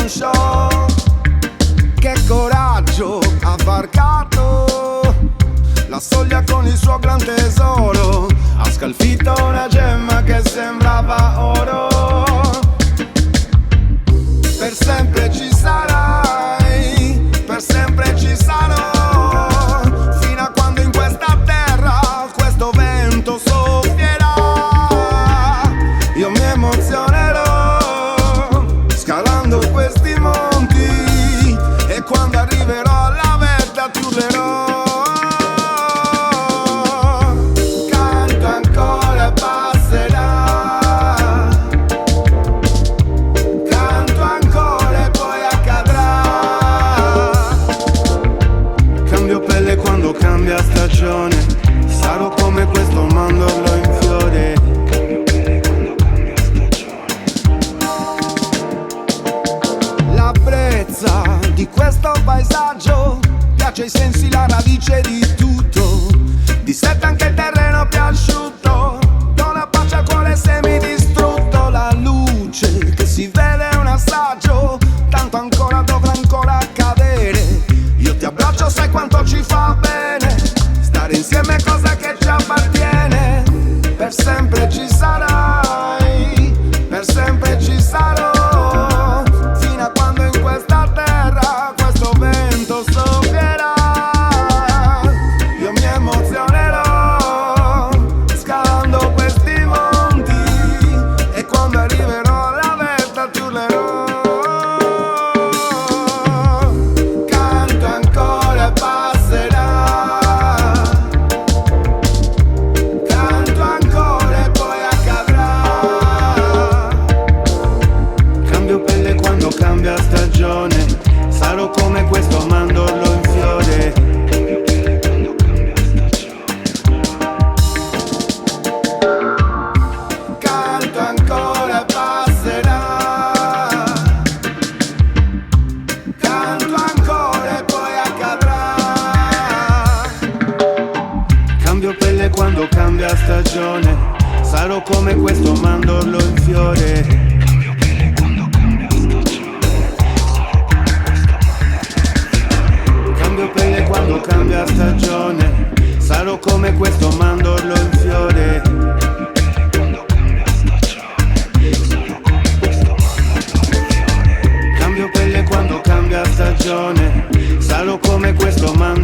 fashion show. Che coraggio ha varcato la soglia con il suo gran tesoro. Ha scalfito una gemma che sembrava oro. Per sempre ci sarai, per sempre ci sarò, fino a quando in questa terra questo vento soffierà. Io mi emozionerò scalando questi monti, e quando arriverò alla vetta ti urlerò. Canto ancora e passerà, canto ancora e poi accadrà. Cambio pelle quando cambia stagione, sarò come questo mandorlo in fiore. La brezza di questo paesaggio piace ai sensi, la radice di tutto. Dissetta anche il terreno più asciutto, do la pace al cuore semidistrutto. La luce che si vede è un assaggio, tanto ancora dovrà ancora accadere. Io ti abbraccio, sai quanto ci fa bene stare insieme, cosa che ci appartiene. Per sempre ci sarai, per sempre ci sarò, fino a quando in questa terra questo vento soffierà. Io mi emozionerò scalando questi monti, e quando arriverò alla vetta ti urlerò. Canto ancora e passerà, canto ancora e poi accadrà. Cambio pelle quando cambia stagione, sarò come questo mandorlo in fiore. Canto ancora e passerà, canto ancora e poi accadrà. Cambio pelle quando cambia stagione, sarò come questo mandorlo in fiore. Cambio pelle quando cambia stagione, sarò come questo mandorlo in fiore. Cambio pelle quando cambia stagione, sarò come questo mandorlo in fiore. Cambio pelle quando cambia stagione, sarò come questo mandorlo in fiore. Cambio pelle quando cambia stagione, sarò come questo mandorlo in fiore. Cambio pelle quando cambia stagione, sarò come questo mandorlo in fiore. Cambio pelle quando cambia stagione, sarò come questo mandorlo